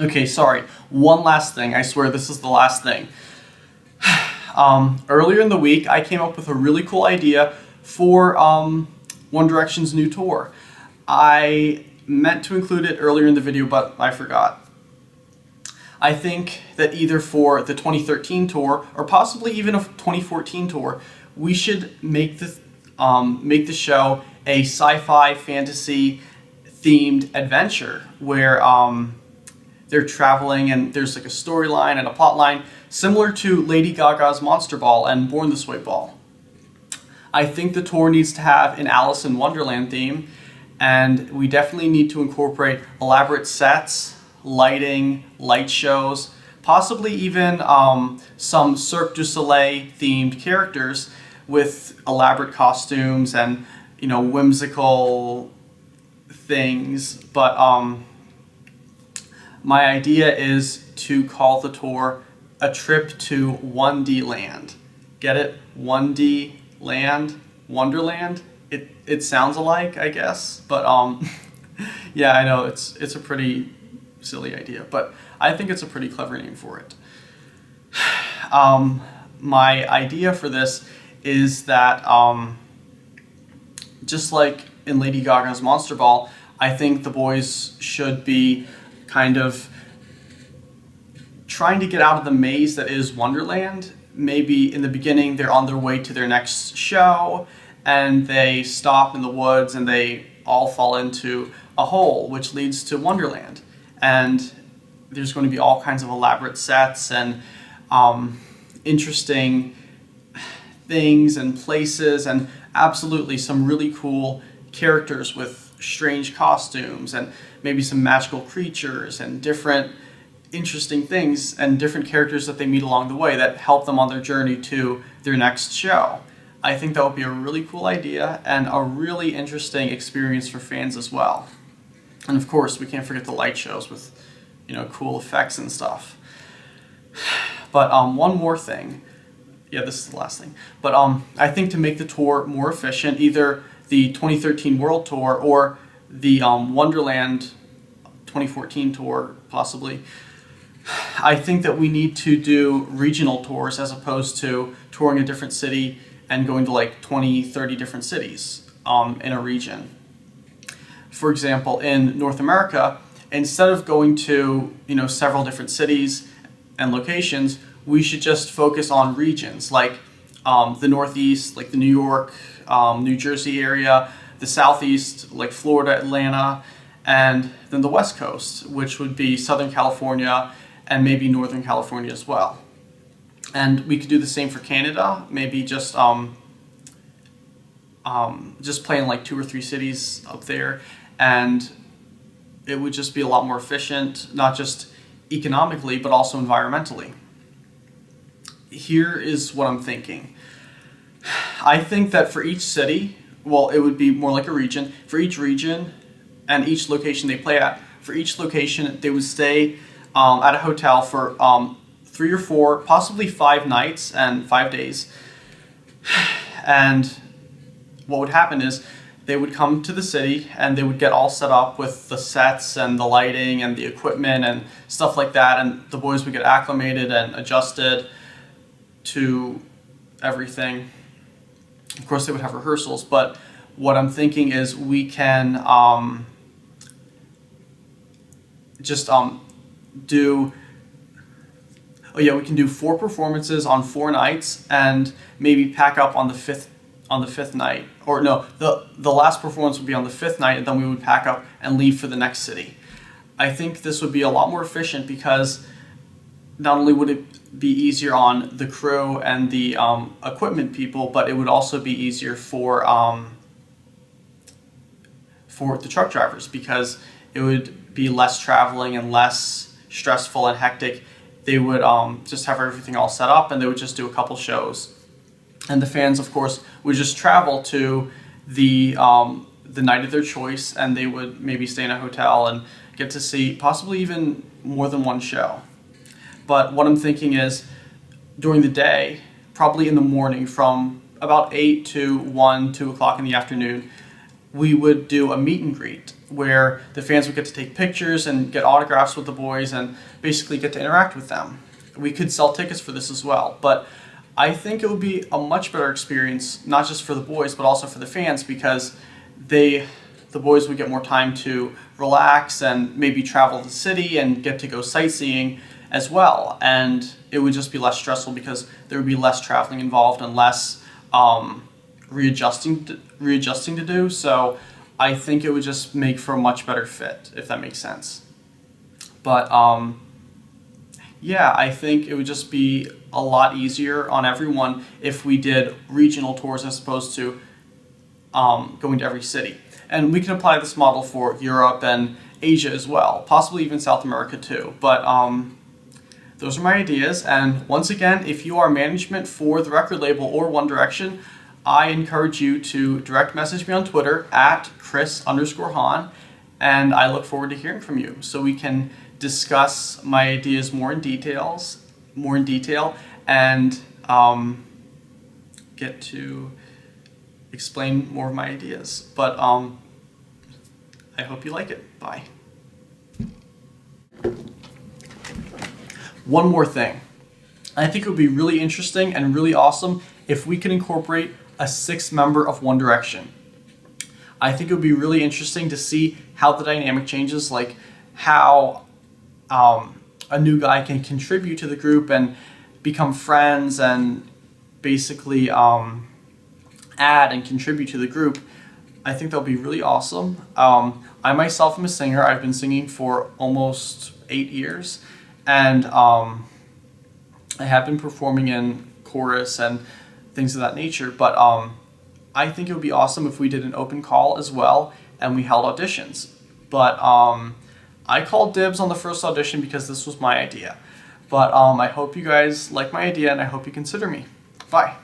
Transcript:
Okay, sorry. One last thing. I swear this is the last thing. Earlier in the week, I came up with a really cool idea for One Direction's new tour. I meant to include it earlier in the video, but I forgot. I think that either for the 2013 tour or possibly even a 2014 tour, we should make the show a sci-fi fantasy themed adventure where they're traveling and there's like a storyline and a plot line similar to Lady Gaga's Monster Ball and Born This Way Ball. I think the tour needs to have an Alice in Wonderland theme, and we definitely need to incorporate elaborate sets, lighting, light shows, possibly even some Cirque du Soleil themed characters with elaborate costumes and, you know, whimsical things. But my idea is to call the tour A Trip to 1D Land. Get it? 1D Land? Wonderland? It sounds alike, I guess, but yeah, I know it's a pretty silly idea, but I think it's a pretty clever name for it. My idea for this is that just like in Lady Gaga's Monster Ball, I think the boys should be kind of trying to get out of the maze that is Wonderland. Maybe in the beginning they're on their way to their next show and they stop in the woods and they all fall into a hole which leads to Wonderland. And there's going to be all kinds of elaborate sets and interesting things and places and absolutely some really cool characters with strange costumes and maybe some magical creatures and different interesting things and different characters that they meet along the way that help them on their journey to their next show. I think that would be a really cool idea and a really interesting experience for fans as well. And of course, we can't forget the light shows with, you know, cool effects and stuff. But one more thing. Yeah, this is the last thing. But I think to make the tour more efficient, either the 2013 World Tour or the Wonderland 2014 tour, possibly, I think that we need to do regional tours as opposed to touring a different city and going to like 20, 30 different cities in a region. For example, in North America, instead of going to, you know, several different cities and locations, we should just focus on regions like the Northeast, like the New York, New Jersey area, the Southeast, like Florida, Atlanta, and then the West Coast, which would be Southern California and maybe Northern California as well. And we could do the same for Canada, maybe just play in like 2 or 3 cities up there, and it would just be a lot more efficient, not just economically, but also environmentally. Here is what I'm thinking. I think that for each city, well, it would be more like a region. For each region and each location they play at, for each location they would stay at a hotel for 3 or 4, possibly 5 nights and 5 days. And what would happen is they would come to the city and they would get all set up with the sets and the lighting and the equipment and stuff like that, and the boys would get acclimated and adjusted to everything. Of course, they would have rehearsals, but what I'm thinking is we can we can do 4 performances on 4 nights and maybe pack up on the fifth night. Or no, the last performance would be on the 5th night, and then we would pack up and leave for the next city. I think this would be a lot more efficient because not only would it be easier on the crew and the equipment people, but it would also be easier for the truck drivers because it would be less traveling and less stressful and hectic. They would just have everything all set up and they would just do a couple shows. And the fans, of course, would just travel to the night of their choice, and they would maybe stay in a hotel and get to see possibly even more than one show. But what I'm thinking is during the day, probably in the morning from about 8 to 1, 2 o'clock in the afternoon, we would do a meet and greet where the fans would get to take pictures and get autographs with the boys and basically get to interact with them. We could sell tickets for this as well, but I think it would be a much better experience, not just for the boys, but also for the fans, because the boys would get more time to relax and maybe travel the city and get to go sightseeing as well. And it would just be less stressful because there would be less traveling involved and less readjusting to do. So I think it would just make for a much better fit, if that makes sense. But yeah, I think it would just be a lot easier on everyone if we did regional tours as opposed to going to every city. And we can apply this model for Europe and Asia as well, possibly even South America too. But those are my ideas. And once again, if you are management for the record label or One Direction, I encourage you to direct message me on Twitter at Chris_Hahn, and I look forward to hearing from you so we can discuss my ideas more in detail, and get to explain more of my ideas. But I hope you like it. Bye. One more thing. I think it would be really interesting and really awesome if we could incorporate a 6th member of One Direction. I think it would be really interesting to see how the dynamic changes, like how a new guy can contribute to the group and become friends and basically add and contribute to the group. I think that'll be really awesome. I myself am a singer. I've been singing for almost 8 years, and I have been performing in chorus and things of that nature, but I think it would be awesome if we did an open call as well and we held auditions. But I called dibs on the first audition because this was my idea. But I hope you guys like my idea, and I hope you consider me. Bye.